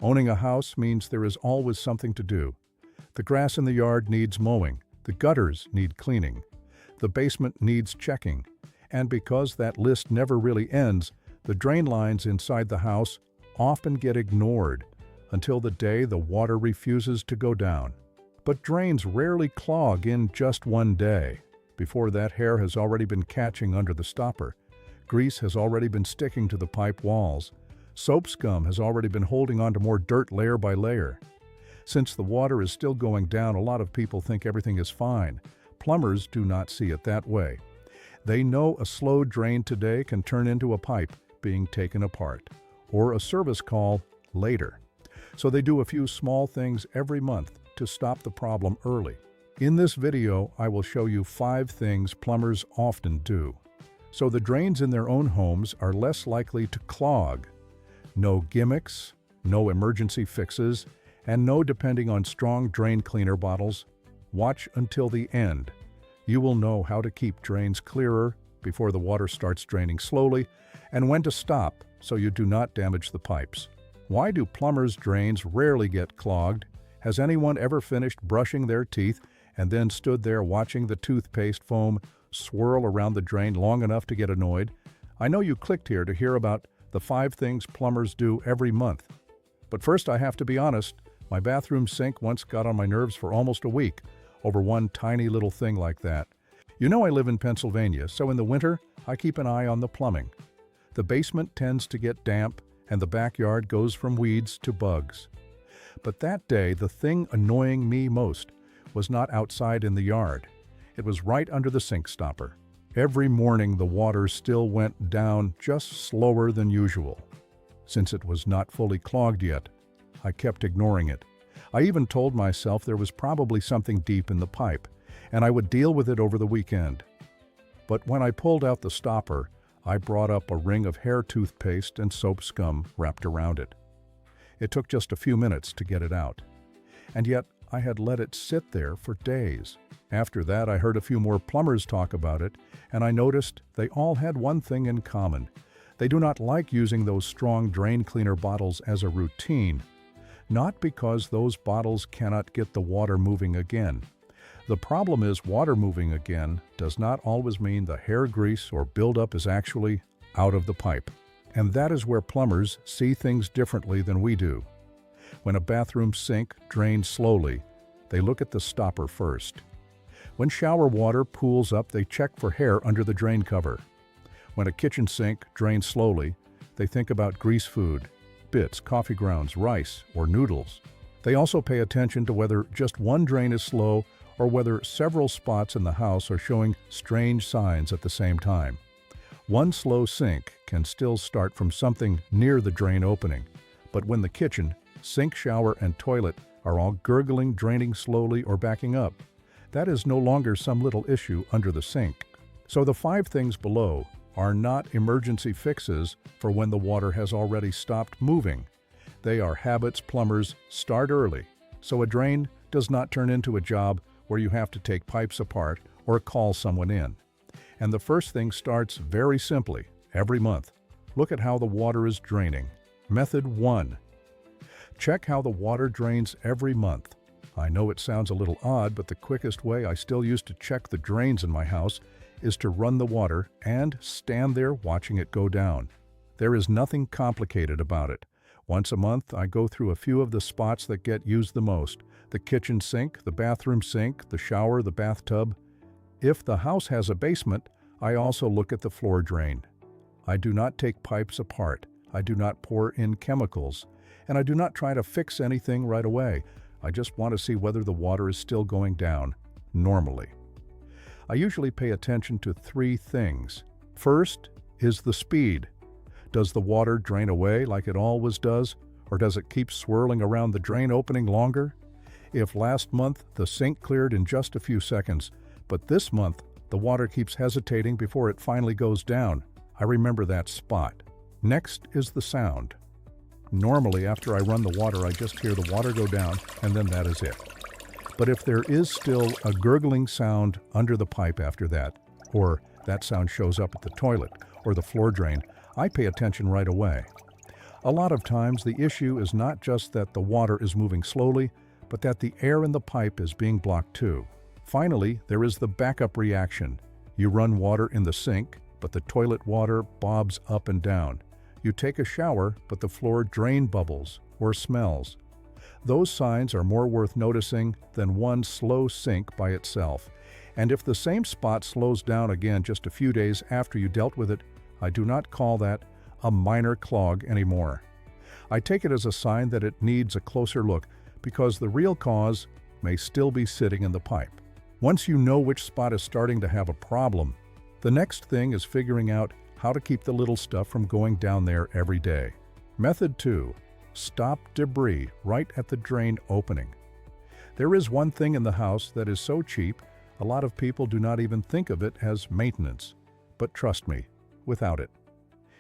Owning a house means there is always something to do. The grass in the yard needs mowing, the gutters need cleaning, the basement needs checking, and because that list never really ends, the drain lines inside the house often get ignored until the day the water refuses to go down. But drains rarely clog in just one day. Before that, hair has already been catching under the stopper. Grease has already been sticking to the pipe walls. Soap scum has already been holding onto more dirt layer by layer. Since the water is still going down, a lot of people think everything is fine. Plumbers do not see it that way. They know a slow drain today can turn into a pipe being taken apart, or a service call later. So they do a few small things every month to stop the problem early. In this video, I will show you 5 things plumbers often do, so the drains in their own homes are less likely to clog. No gimmicks, no emergency fixes, and no depending on strong drain cleaner bottles. Watch until the end. You will know how to keep drains clearer before the water starts draining slowly, and when to stop so you do not damage the pipes. Why do plumbers' drains rarely get clogged? Has anyone ever finished brushing their teeth and then stood there watching the toothpaste foam swirl around the drain long enough to get annoyed? I know you clicked here to hear about the 5 things plumbers do every month. But first, I have to be honest, my bathroom sink once got on my nerves for almost a week over one tiny little thing like that. You know I live in Pennsylvania, so in the winter, I keep an eye on the plumbing. The basement tends to get damp, and the backyard goes from weeds to bugs. But that day, the thing annoying me most was not outside in the yard. It was right under the sink stopper. Every morning, the water still went down just slower than usual. Since it was not fully clogged yet, I kept ignoring it. I even told myself there was probably something deep in the pipe, and I would deal with it over the weekend. But when I pulled out the stopper, I brought up a ring of hair toothpaste and soap scum wrapped around it. It took just a few minutes to get it out. And yet, I had let it sit there for days. After that, I heard a few more plumbers talk about it, and I noticed they all had one thing in common. They do not like using those strong drain cleaner bottles as a routine. Not because those bottles cannot get the water moving again. The problem is water moving again does not always mean the hair grease or buildup is actually out of the pipe. And that is where plumbers see things differently than we do. When a bathroom sink drains slowly, they look at the stopper first. When shower water pools up, they check for hair under the drain cover. When a kitchen sink drains slowly, they think about grease food, bits, coffee grounds, rice, or noodles. They also pay attention to whether just one drain is slow or whether several spots in the house are showing strange signs at the same time. One slow sink can still start from something near the drain opening, but when the kitchen, sink, shower, and toilet are all gurgling, draining slowly, or backing up, that is no longer some little issue under the sink. So the 5 things below are not emergency fixes for when the water has already stopped moving. They are habits plumbers start early, so a drain does not turn into a job where you have to take pipes apart or call someone in. And the first thing starts very simply, every month. Look at how the water is draining. Method 1. Check how the water drains every month. I know it sounds a little odd, but the quickest way I still use to check the drains in my house is to run the water and stand there watching it go down. There is nothing complicated about it. Once a month, I go through a few of the spots that get used the most: the kitchen sink, the bathroom sink, the shower, the bathtub. If the house has a basement, I also look at the floor drain. I do not take pipes apart. I do not pour in chemicals. And I do not try to fix anything right away. I just want to see whether the water is still going down normally. I usually pay attention to 3 things. First is the speed. Does the water drain away like it always does, or does it keep swirling around the drain opening longer? If last month the sink cleared in just a few seconds, but this month the water keeps hesitating before it finally goes down, I remember that spot. Next is the sound. Normally, after I run the water, I just hear the water go down, and then that is it. But if there is still a gurgling sound under the pipe after that, or that sound shows up at the toilet or the floor drain, I pay attention right away. A lot of times the issue is not just that the water is moving slowly, but that the air in the pipe is being blocked too. Finally, there is the backup reaction. You run water in the sink, but the toilet water bobs up and down. You take a shower, but the floor drain bubbles or smells. Those signs are more worth noticing than one slow sink by itself. And if the same spot slows down again just a few days after you dealt with it, I do not call that a minor clog anymore. I take it as a sign that it needs a closer look because the real cause may still be sitting in the pipe. Once you know which spot is starting to have a problem, the next thing is figuring out how to keep the little stuff from going down there every day. Method 2. Stop debris right at the drain opening. There is one thing in the house that is so cheap, a lot of people do not even think of it as maintenance. But trust me, without it.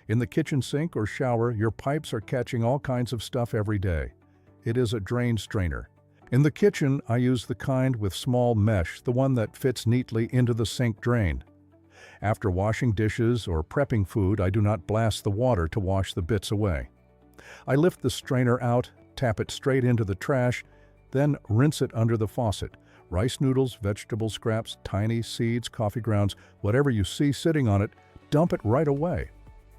In the kitchen sink or shower, your pipes are catching all kinds of stuff every day. It is a drain strainer. In the kitchen, I use the kind with small mesh, the one that fits neatly into the sink drain. After washing dishes or prepping food, I do not blast the water to wash the bits away. I lift the strainer out, tap it straight into the trash, then rinse it under the faucet. Rice noodles, vegetable scraps, tiny seeds, coffee grounds, whatever you see sitting on it, dump it right away.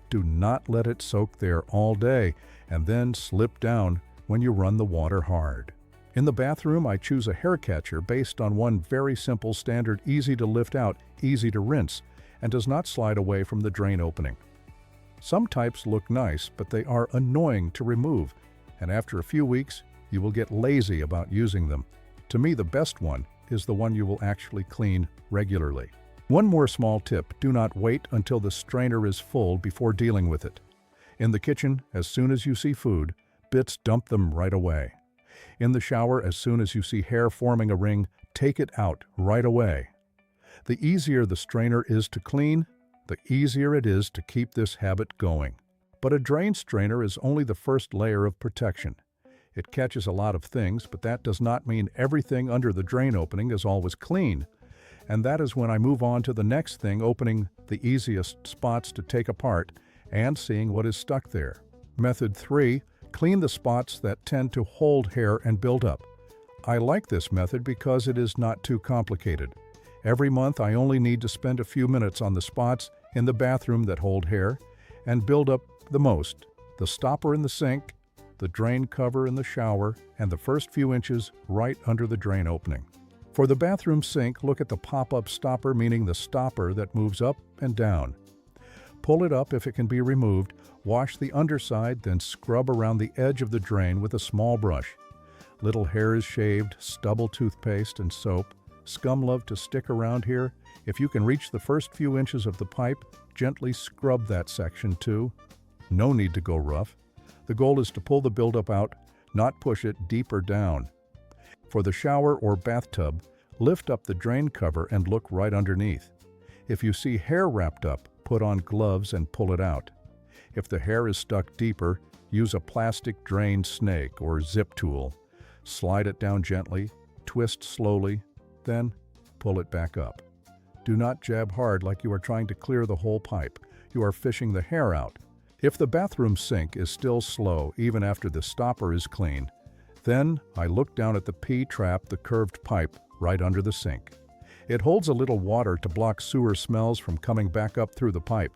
Do not let it soak there all day and then slip down when you run the water hard. In the bathroom, I choose a hair catcher based on one very simple standard, easy to lift out, easy to rinse, and does not slide away from the drain opening. Some types look nice, but they are annoying to remove, and after a few weeks, you will get lazy about using them. To me, the best one is the one you will actually clean regularly. One more small tip: do not wait until the strainer is full before dealing with it. In the kitchen, as soon as you see food, bits, dump them right away. In the shower, as soon as you see hair forming a ring, take it out right away. The easier the strainer is to clean, the easier it is to keep this habit going. But a drain strainer is only the first layer of protection. It catches a lot of things, but that does not mean everything under the drain opening is always clean. And that is when I move on to the next thing, opening the easiest spots to take apart and seeing what is stuck there. Method 3. Clean the spots that tend to hold hair and build up. I like this method because it is not too complicated. Every month I only need to spend a few minutes on the spots in the bathroom that hold hair and build up the most: the stopper in the sink, the drain cover in the shower, and the first few inches right under the drain opening. For the bathroom sink, look at the pop-up stopper, meaning the stopper that moves up and down. Pull it up if it can be removed, wash the underside, then scrub around the edge of the drain with a small brush. Little hairs shaved, stubble, toothpaste, and soap. Scum love to stick around here. If you can reach the first few inches of the pipe, gently scrub that section too. No need to go rough. The goal is to pull the buildup out, not push it deeper down. For the shower or bathtub, lift up the drain cover and look right underneath. If you see hair wrapped up, put on gloves and pull it out. If the hair is stuck deeper, use a plastic drain snake or zip tool. Slide it down gently, twist slowly, then pull it back up. Do not jab hard like you are trying to clear the whole pipe. You are fishing the hair out. If the bathroom sink is still slow even after the stopper is clean, then I look down at the P-trap, the curved pipe right under the sink. It holds a little water to block sewer smells from coming back up through the pipe,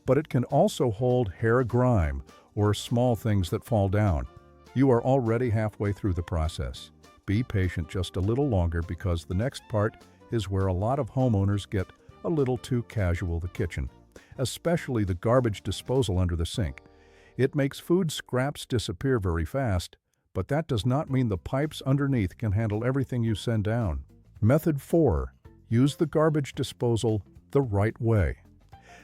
but it can also hold hair grime or small things that fall down. You are already halfway through the process. Be patient just a little longer because the next part is where a lot of homeowners get a little too casual: the kitchen, especially the garbage disposal under the sink. It makes food scraps disappear very fast, but that does not mean the pipes underneath can handle everything you send down. Method 4. Use the garbage disposal the right way.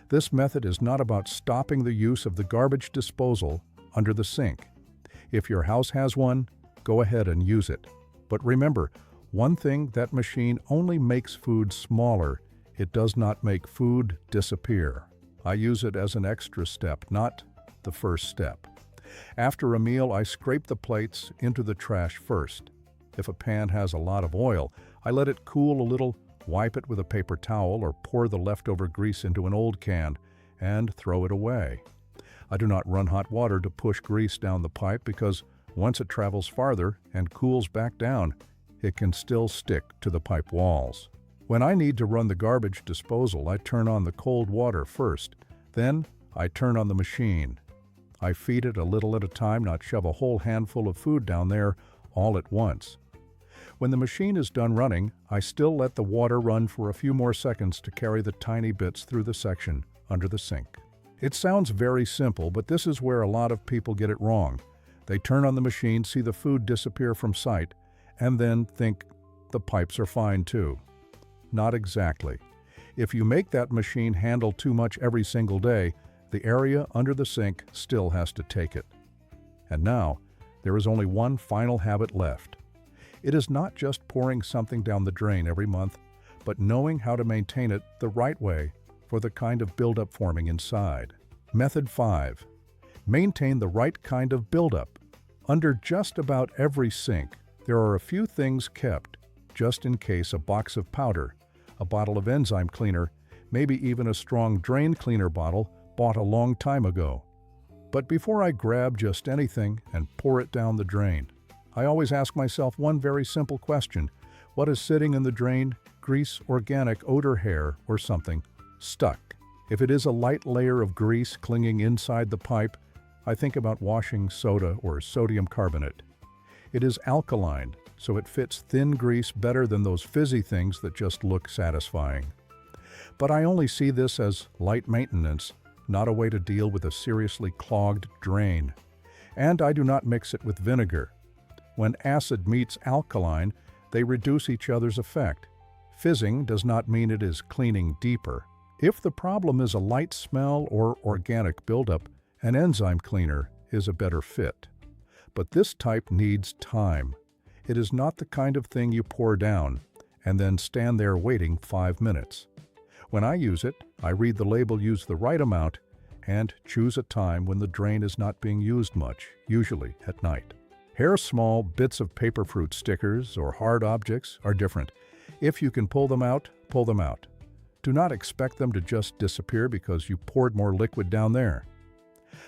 This method is not about stopping the use of the garbage disposal under the sink. If your house has one, go ahead and use it. But remember, one thing: that machine only makes food smaller. It does not make food disappear. I use it as an extra step, not the first step. After a meal, I scrape the plates into the trash first. If a pan has a lot of oil, I let it cool a little, wipe it with a paper towel, or pour the leftover grease into an old can and throw it away. I do not run hot water to push grease down the pipe because once it travels farther and cools back down, it can still stick to the pipe walls. When I need to run the garbage disposal, I turn on the cold water first. Then I turn on the machine. I feed it a little at a time, not shove a whole handful of food down there all at once. When the machine is done running, I still let the water run for a few more seconds to carry the tiny bits through the section under the sink. It sounds very simple, but this is where a lot of people get it wrong. They turn on the machine, see the food disappear from sight, and then think the pipes are fine too. Not exactly. If you make that machine handle too much every single day, the area under the sink still has to take it. And now, there is only one final habit left. It is not just pouring something down the drain every month, but knowing how to maintain it the right way for the kind of buildup forming inside. Method 5. Maintain the right kind of buildup. Under just about every sink, there are a few things kept, just in case: a box of powder, a bottle of enzyme cleaner, maybe even a strong drain cleaner bottle bought a long time ago. But before I grab just anything and pour it down the drain, I always ask myself one very simple question: what is sitting in the drain? Grease, organic, odor, hair, or something stuck? If it is a light layer of grease clinging inside the pipe, I think about washing soda or sodium carbonate. It is alkaline, so it fits thin grease better than those fizzy things that just look satisfying. But I only see this as light maintenance, not a way to deal with a seriously clogged drain. And I do not mix it with vinegar. When acid meets alkaline, they reduce each other's effect. Fizzing does not mean it is cleaning deeper. If the problem is a light smell or organic buildup, an enzyme cleaner is a better fit. But this type needs time. It is not the kind of thing you pour down and then stand there waiting 5 minutes. When I use it, I read the label, use the right amount, and choose a time when the drain is not being used much, usually at night. Hair, small bits of paper fruit stickers or hard objects are different. If you can pull them out, pull them out. Do not expect them to just disappear because you poured more liquid down there.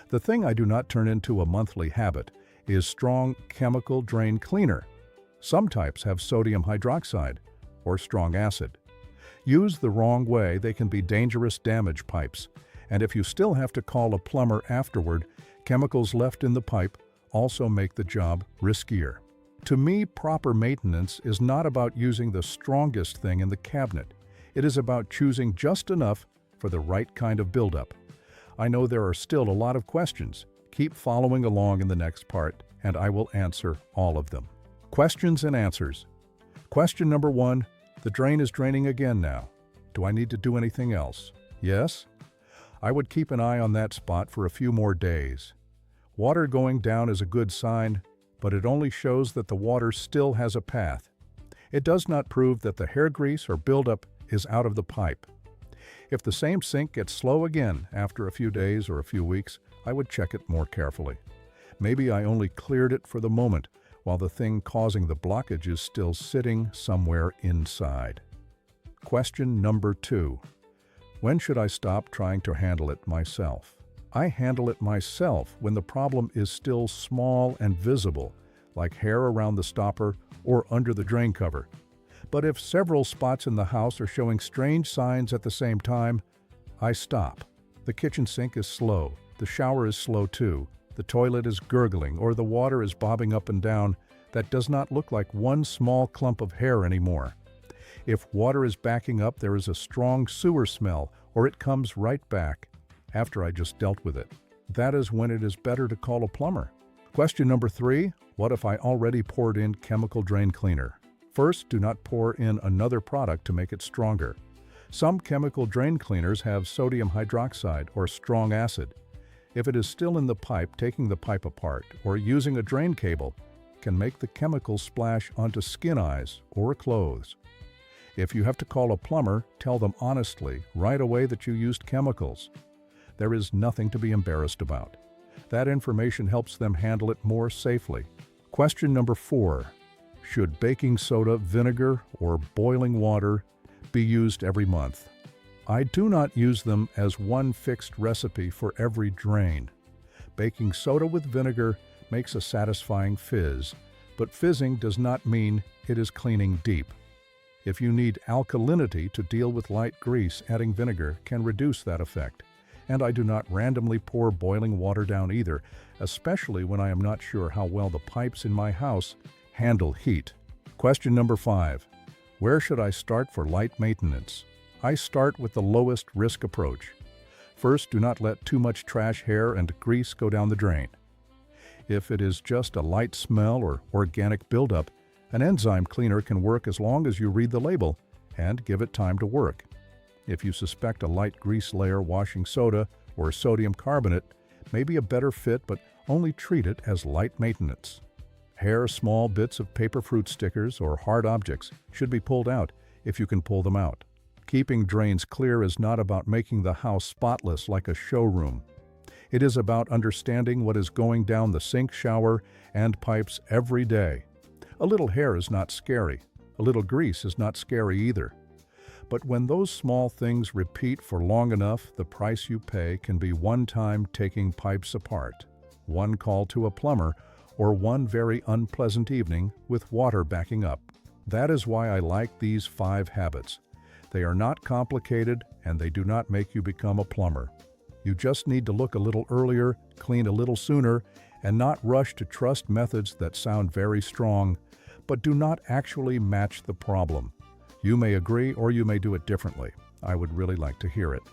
The thing I do not turn into a monthly habit is strong chemical drain cleaner. Some types have sodium hydroxide or strong acid. Used the wrong way, they can be dangerous damage pipes, and if you still have to call a plumber afterward, chemicals left in the pipe also make the job riskier. To me, proper maintenance is not about using the strongest thing in the cabinet. It is about choosing just enough for the right kind of buildup. I know there are still a lot of questions. Keep following along in the next part, and I will answer all of them. Questions and answers. Question number 1. The drain is draining again now. Do I need to do anything else? Yes. I would keep an eye on that spot for a few more days. Water going down is a good sign, but it only shows that the water still has a path. It does not prove that the hair grease or buildup is out of the pipe. If the same sink gets slow again after a few days or a few weeks, I would check it more carefully. Maybe I only cleared it for the moment, while the thing causing the blockage is still sitting somewhere inside. Question number 2. When should I stop trying to handle it myself? I handle it myself when the problem is still small and visible, like hair around the stopper or under the drain cover. But if several spots in the house are showing strange signs at the same time, I stop. The kitchen sink is slow, the shower is slow too, the toilet is gurgling, or the water is bobbing up and down. That does not look like one small clump of hair anymore. If water is backing up, there is a strong sewer smell, or it comes right back after I just dealt with it. That is when it is better to call a plumber. Question number 3. What if I already poured in chemical drain cleaner? First, do not pour in another product to make it stronger. Some chemical drain cleaners have sodium hydroxide or strong acid. If it is still in the pipe, taking the pipe apart or using a drain cable can make the chemicals splash onto skin eyes or clothes. If you have to call a plumber, tell them honestly right away that you used chemicals. There is nothing to be embarrassed about. That information helps them handle it more safely. Question number 4. Should baking soda, vinegar, or boiling water be used every month? I do not use them as one fixed recipe for every drain. Baking soda with vinegar makes a satisfying fizz, but fizzing does not mean it is cleaning deep. If you need alkalinity to deal with light grease, adding vinegar can reduce that effect. And I do not randomly pour boiling water down either, especially when I am not sure how well the pipes in my house handle heat. Question number 5. Where should I start for light maintenance? I start with the lowest risk approach. First, do not let too much trash, hair, and grease go down the drain. If it is just a light smell or organic buildup, an enzyme cleaner can work as long as you read the label and give it time to work. If you suspect a light grease layer, washing soda or sodium carbonate may be a better fit, but only treat it as light maintenance. Hair, small bits of paper fruit stickers, or hard objects should be pulled out if you can pull them out. Keeping drains clear is not about making the house spotless like a showroom. It is about understanding what is going down the sink, shower, and pipes every day. A little hair is not scary. A little grease is not scary either. But when those small things repeat for long enough, the price you pay can be one time taking pipes apart, one call to a plumber, or one very unpleasant evening with water backing up. That is why I like these 5 habits. They are not complicated, and they do not make you become a plumber. You just need to look a little earlier, clean a little sooner, and not rush to trust methods that sound very strong, but do not actually match the problem. You may agree, or you may do it differently. I would really like to hear it.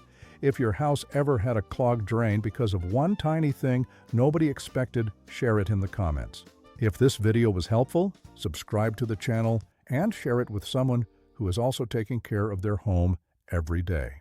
If your house ever had a clogged drain because of one tiny thing nobody expected, share it in the comments. If this video was helpful, subscribe to the channel and share it with someone who is also taking care of their home every day.